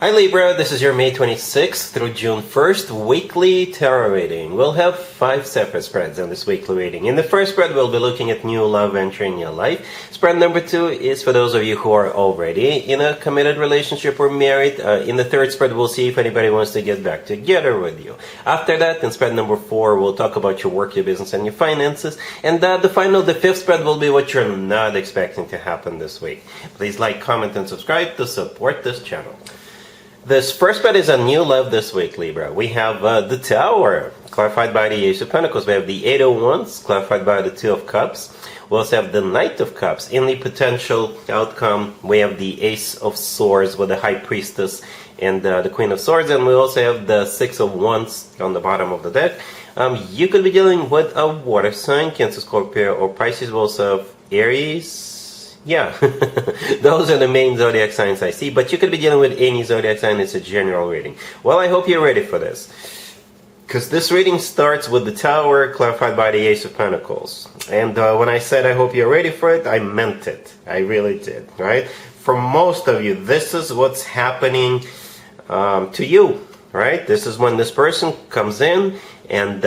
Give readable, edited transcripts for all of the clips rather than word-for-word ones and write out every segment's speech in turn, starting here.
Hi Libra, this is your May 26th through June 1st weekly tarot reading. We'll have 5 separate spreads on this weekly reading. In the first spread, we'll be looking at new love entering your life. Spread number 2 is for those of you who are already in a committed relationship or married. In the third spread, we'll see if anybody wants to get back together with you. After that, in spread number 4, we'll talk about your work, your business, and your finances. And the fifth spread will be what you're not expecting to happen this week. Please like, comment, and subscribe to support this channel. This first spread is a new love this week, Libra. We have the Tower, clarified by the Ace of Pentacles. We have the Eight of Wands, clarified by the Two of Cups. We also have the Knight of Cups. In the potential outcome, we have the Ace of Swords with the High Priestess and the Queen of Swords. And we also have the Six of Wands on the bottom of the deck. You could be dealing with a water sign, Cancer, Scorpio, or Pisces. We also have Aries. Yeah, those are the main zodiac signs I see, but you could be dealing with any zodiac sign. It's a general reading. Well, I hope you're ready for this, because this reading starts with the Tower, clarified by the Ace of Pentacles. And when I said I hope you're ready for it, I meant it. I really did, right? For most of you, this is what's happening to you, right? This is when this person comes in, and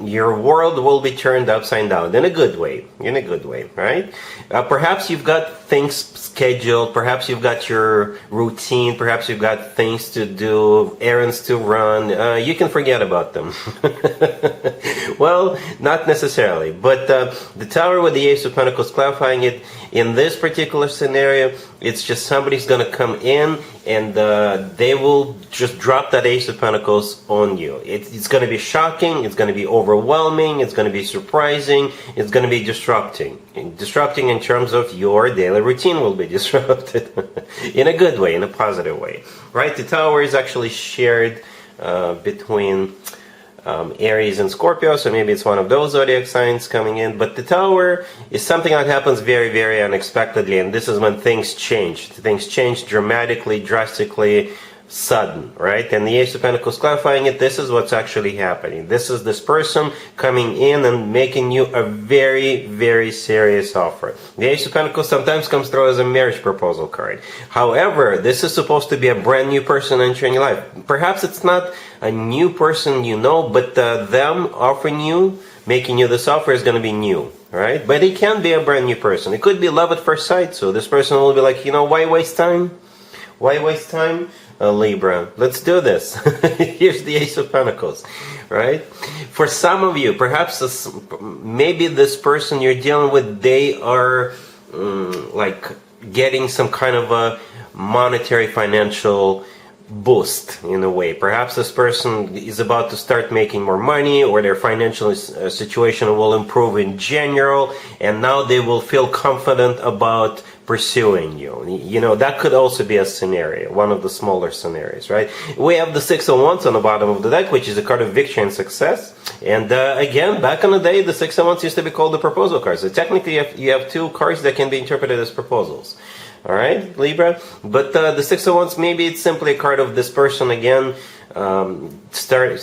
your world will be turned upside down in a good way, right? Perhaps you've got things scheduled, perhaps you've got your routine, perhaps you've got things to do, errands to run. You can forget about them. Well, not necessarily, but the Tower with the Ace of Pentacles clarifying it, in this particular scenario, it's just somebody's going to come in and they will just drop that Ace of Pentacles on you. It's going to be shocking, it's going to be overwhelming, it's going to be surprising, it's going to be disrupting. Disrupting in terms of your daily routine will be disrupted in a good way, in a positive way. Right? The Tower is actually shared between Aries and Scorpio, so maybe it's one of those zodiac signs coming in. But the Tower is something that happens very, very unexpectedly, and this is when things change. Things change dramatically, drastically, sudden, right? And the Ace of Pentacles clarifying it, this is what's actually happening. This is this person coming in and making you a very, very serious offer. The Ace of Pentacles sometimes comes through as a marriage proposal card. However, this is supposed to be a brand new person entering your life. Perhaps it's not a new person you know, but them offering you, making you this offer is going to be new, right? But it can be a brand new person. It could be love at first sight, so this person will be like, you know, why waste time? Why waste time? Libra, let's do this. Here's the Ace of Pentacles, right? For some of you, perhaps maybe this person you're dealing with, they are like getting some kind of a monetary financial boost in a way. Perhaps this person is about to start making more money, or their financial situation will improve in general, and now they will feel confident about pursuing you. You know, that could also be a scenario, one of the smaller scenarios, right? We have the Six of Wands on the bottom of the deck, which is a card of victory and success. And again, back in the day, the Six of Wands used to be called the proposal card. So technically, you have 2 cards that can be interpreted as proposals. All right, Libra? But the Six of Wands, maybe it's simply a card of this person again, start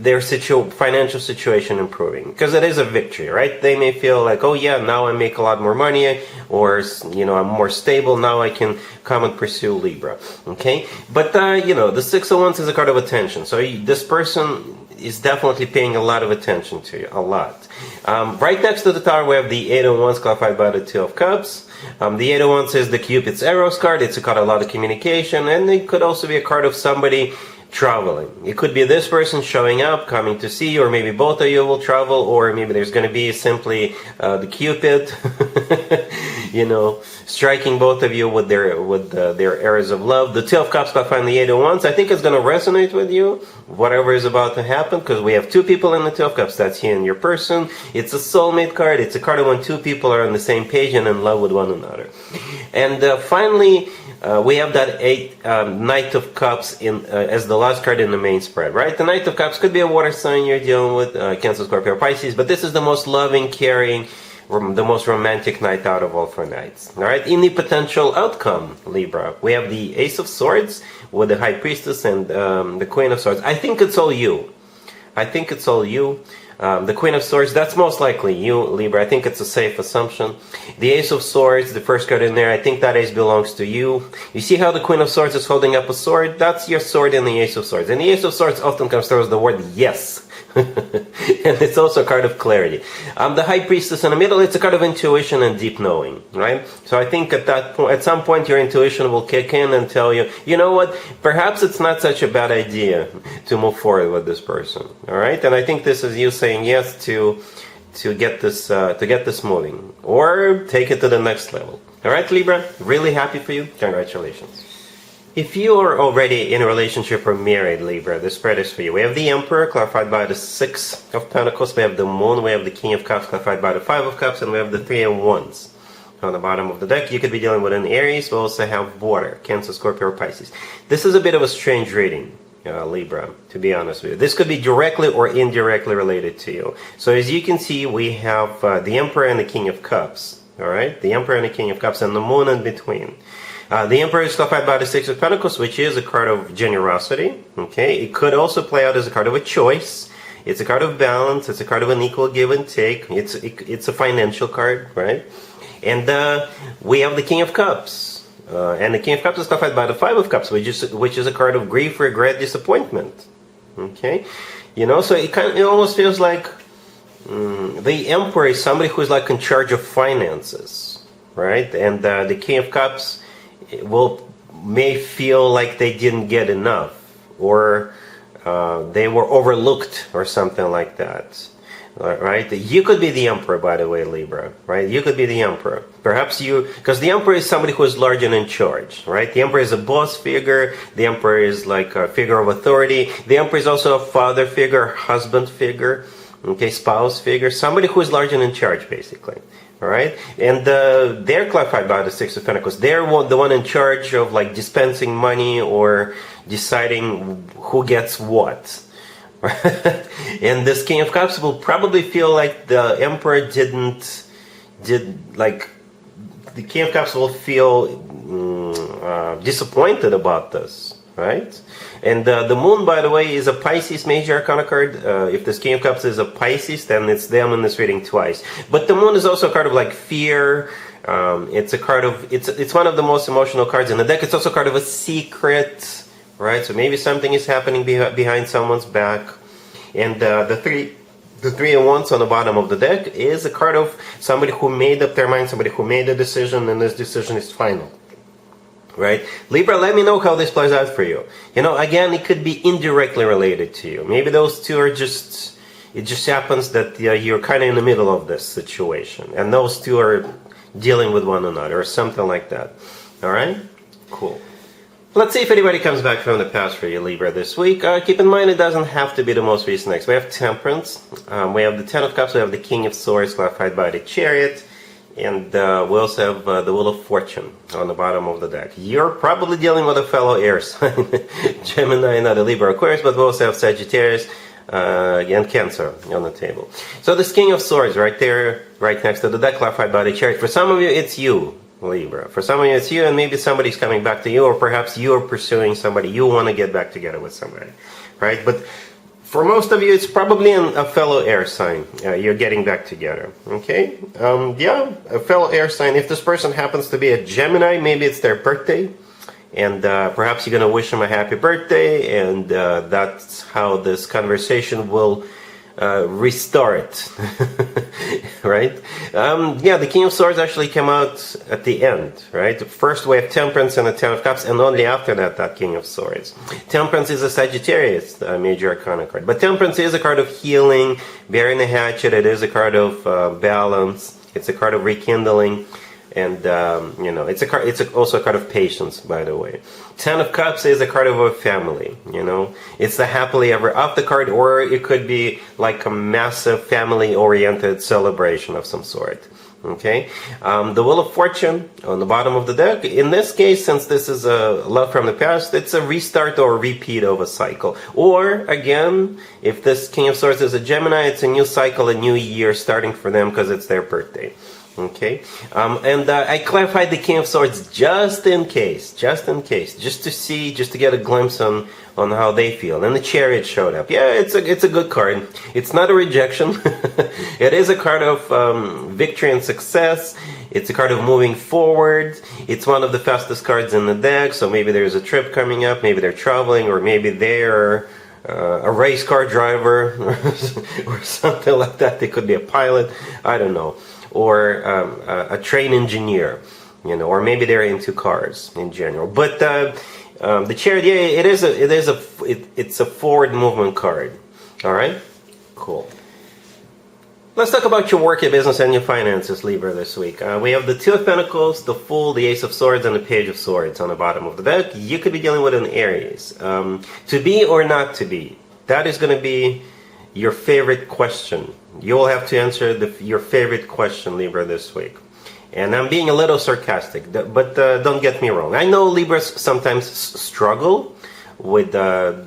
their financial situation improving, because it is a victory, right? They may feel like, oh yeah, now I make a lot more money, or you know, I'm more stable, now I can come and pursue Libra. Okay, but you know, the Six of Wands is a card of attention, so this person is definitely paying a lot of attention to you, a lot. Right next to the Tower, we have the Eight of Wands, clarified by the Two of Cups. The Eight of Wands is the Cupid's arrows card. It's a card of a lot of communication, and it could also be a card of somebody traveling. It could be this person showing up, coming to see you, or maybe both of you will travel, or maybe there's going to be simply the Cupid, you know, striking both of you with their arrows of love. The Two of Cups got finally the Eight of Wands. I think it's going to resonate with you, whatever is about to happen, because we have 2 people in the Two of Cups. That's you and your person. It's a soulmate card. It's a card of when 2 people are on the same page and in love with one another. And finally, we have that Knight of Cups as the last card in the main spread, right? The Knight of Cups could be a water sign you're dealing with, Cancer, Scorpio, or Pisces, but this is the most loving, caring, the most romantic night out of all 4 nights. All right, in the potential outcome, Libra, we have the Ace of Swords with the High Priestess and the Queen of Swords. I think it's all you. I think it's all you. The Queen of Swords, that's most likely you, Libra. I think it's a safe assumption. The Ace of Swords, the first card in there, I think that ace belongs to you. You see how the Queen of Swords is holding up a sword? That's your sword in the Ace of Swords. And the Ace of Swords often comes through as the word yes. And it's also a card of clarity. The High Priestess in the middle, it's a card of intuition and deep knowing, right? So I think at that point, at some point, your intuition will kick in and tell you, you know what? Perhaps it's not such a bad idea to move forward with this person, all right? And I think this is you saying yes to get this moving, or take it to the next level. All right, Libra, really happy for you. Congratulations. If you are already in a relationship or married, Libra, this spread is for you. We have the Emperor, clarified by the Six of Pentacles. We have the Moon. We have the King of Cups, clarified by the Five of Cups. And we have the Three of Wands on the bottom of the deck. You could be dealing with an Aries. We also have Water, Cancer, Scorpio, or Pisces. This is a bit of a strange reading, Libra, to be honest with you. This could be directly or indirectly related to you. So as you can see, we have the Emperor and the King of Cups. All right? The Emperor and the King of Cups, and the Moon in between. The Emperor is clarified by the Six of Pentacles, which is a card of generosity. Okay, it could also play out as a card of a choice. It's a card of balance. It's a card of an equal give and take. It's a financial card, right? And we have the King of Cups, and the King of Cups is clarified by the Five of Cups, which is a card of grief, regret, disappointment. Okay, you know, so it almost feels like the Emperor is somebody who's like in charge of finances, right? And the King of Cups may feel like they didn't get enough, or they were overlooked, or something like that, right? You could be the Emperor, by the way, Libra, right? You could be the Emperor. Perhaps because the Emperor is somebody who is large and in charge, right? The Emperor is a boss figure. The Emperor is like a figure of authority. The Emperor is also a father figure, husband figure, okay, spouse figure, somebody who is large and in charge, basically. All right, and they're clarified by the Six of Pentacles. They're the one in charge of like dispensing money or deciding who gets what. And this King of Cups will probably feel like the Emperor the King of Cups will feel disappointed about this, right? And the Moon, by the way, is a Pisces major arcana card. If this King of Cups is a Pisces, then it's them in this reading twice. But the Moon is also a card of like fear. It's a card of it's one of the most emotional cards in the deck. It's also a card of a secret, right? So maybe something is happening behind someone's back. And the Three of Wands on the bottom of the deck is a card of somebody who made up their mind, somebody who made a decision, and this decision is final. Right? Libra, let me know how this plays out for you. You know, again, it could be indirectly related to you. Maybe those two are it just happens that you're kind of in the middle of this situation. And those two are dealing with one another or something like that. All right? Cool. Let's see if anybody comes back from the past for you, Libra, this week. Keep in mind, it doesn't have to be the most recent next. We have Temperance. We have the Ten of Cups. We have the King of Swords, clarified by the Chariot. And we also have the Wheel of Fortune on the bottom of the deck. You're probably dealing with a fellow air sign, Gemini, not a Libra, Aquarius, but we also have Sagittarius and Cancer on the table. So this King of Swords right there, right next to the deck, clarified by the Chariot. For some of you, it's you, Libra. For some of you, it's you, and maybe somebody's coming back to you, or perhaps you're pursuing somebody. You want to get back together with somebody, right? But for most of you, it's probably a fellow air sign. You're getting back together, okay? Yeah, a fellow air sign. If this person happens to be a Gemini, maybe it's their birthday, and perhaps you're going to wish them a happy birthday, and that's how this conversation will restart, right? Yeah, the King of Swords actually came out at the end, right? First we have Temperance and the Ten of Cups, and only after that King of Swords. Temperance is a Sagittarius major arcana card, but Temperance is a card of healing, bearing the hatchet. It is a card of balance. It's a card of rekindling. And you know, it's also a card of patience, by the way. Ten of Cups is a card of a family. You know, it's the happily ever after card, or it could be like a massive family-oriented celebration of some sort. Okay, the Wheel of Fortune on the bottom of the deck. In this case, since this is a love from the past, it's a restart or a repeat of a cycle. Or again, if this King of Swords is a Gemini, it's a new cycle, a new year starting for them because it's their birthday. Okay, and I clarified the King of Swords just in case, just to see, just to get a glimpse on how they feel. And the Chariot showed up. Yeah, it's a good card. It's not a rejection. It is a card of victory and success. It's a card of moving forward. It's one of the fastest cards in the deck. So maybe there's a trip coming up. Maybe they're traveling, or maybe they're a race car driver or something like that. They could be a pilot. I don't know. Or a train engineer, or maybe they're into cars in general. But the Chariot, yeah, it's a forward movement card. All right, cool. Let's talk about your work, your business, and your finances, Libra, this week. We have the Two of Pentacles, the Fool, the Ace of Swords, and the Page of Swords on the bottom of the deck. You could be dealing with an Aries. To be or not to be, that is going to be your favorite question. You'll have to answer your favorite question, Libra, this week. And I'm being a little sarcastic, but don't get me wrong. I know Libras sometimes struggle with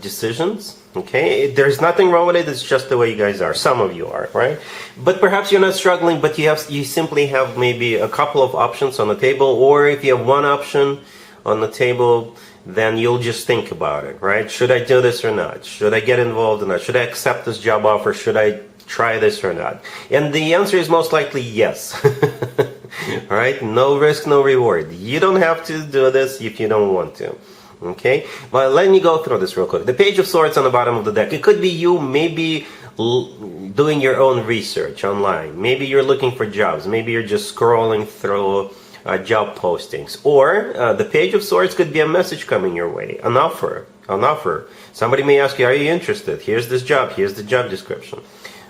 decisions. Okay, there's nothing wrong with it. It's just the way you guys are. Some of you are, right? But perhaps you're not struggling, but you simply have maybe a couple of options on the table, or if you have one option on the table, then you'll just think about it, right? Should I do this or not? Should I get involved or not? Should I accept this job offer? Should I try this or not? And the answer is most likely yes. Right? No risk, no reward. You don't have to do this if you don't want to. Okay? But let me go through this real quick. The Page of Swords on the bottom of the deck. It could be you maybe doing your own research online. Maybe you're looking for jobs. Maybe you're just scrolling through job postings. Or the Page of Swords could be a message coming your way. An offer. Somebody may ask you, are you interested? Here's this job. Here's the job description.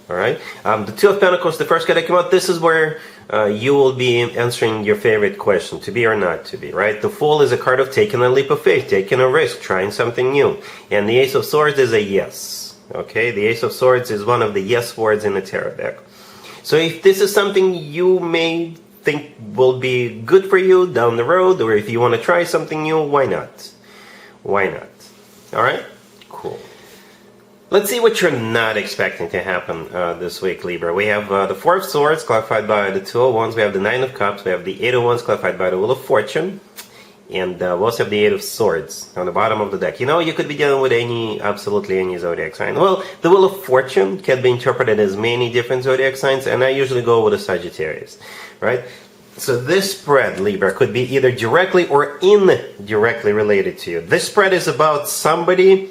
All right. The Two of Pentacles, the first card that came out, this is where you will be answering your favorite question, to be or not to be, right? The Fool is a card of taking a leap of faith, taking a risk, trying something new. And the Ace of Swords is a yes. Okay, the Ace of Swords is one of the yes words in the tarot deck. So if this is something you may think will be good for you down the road, or if you want to try something new, why not? Why not? All right, cool. Let's see what you're not expecting to happen this week, Libra. We have the Four of Swords, clarified by the Two of Wands. We have the Nine of Cups. We have the Eight of Wands, clarified by the Wheel of Fortune. And we also have the Eight of Swords on the bottom of the deck. You could be dealing with absolutely any zodiac sign. Well, the Wheel of Fortune can be interpreted as many different zodiac signs, and I usually go with a Sagittarius, right? So this spread, Libra, could be either directly or indirectly related to you. This spread is about somebody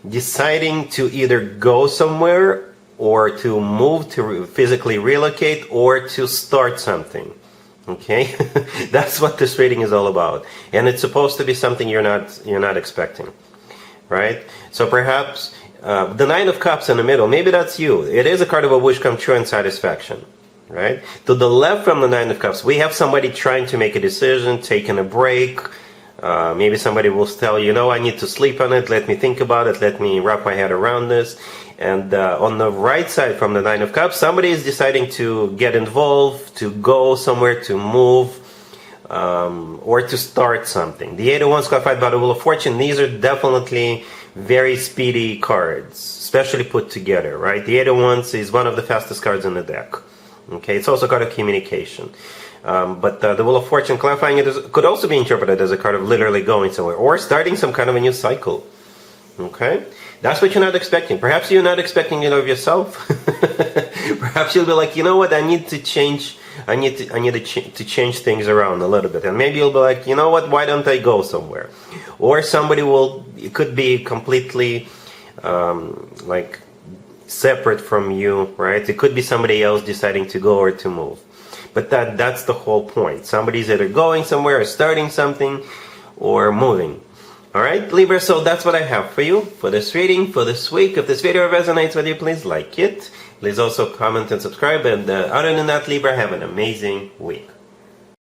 deciding to either go somewhere, or to move, to physically relocate, or to start something. Okay, that's what this reading is all about, and it's supposed to be something you're not expecting, right? So perhaps the Nine of Cups in the middle, maybe that's you. It is a card of a wish come true and satisfaction, right? To the left from the Nine of Cups, we have somebody trying to make a decision, taking a break. Maybe somebody will tell you, I need to sleep on it, let me think about it, let me wrap my head around this. And on the right side from the Nine of Cups, somebody is deciding to get involved, to go somewhere, to move, or to start something. The Eight of Wands, clarified by the Wheel of Fortune, these are definitely very speedy cards, especially put together, right? The Eight of Wands is one of the fastest cards in the deck. Okay, it's also a card of communication. But the Wheel of Fortune, clarifying it, could also be interpreted as a card of literally going somewhere or starting some kind of a new cycle. Okay, that's what you're not expecting. Perhaps you're not expecting it of yourself. Perhaps you'll be like, I need to change. I need to change things around a little bit, and maybe you'll be like, why don't I go somewhere? Or somebody it could be completely like separate from you, right? It could be somebody else deciding to go or to move. But that's the whole point. Somebody's either going somewhere or starting something or moving. All right, Libra, so that's what I have for you for this reading, for this week. If this video resonates with you, please like it. Please also comment and subscribe. And other than that, Libra, have an amazing week.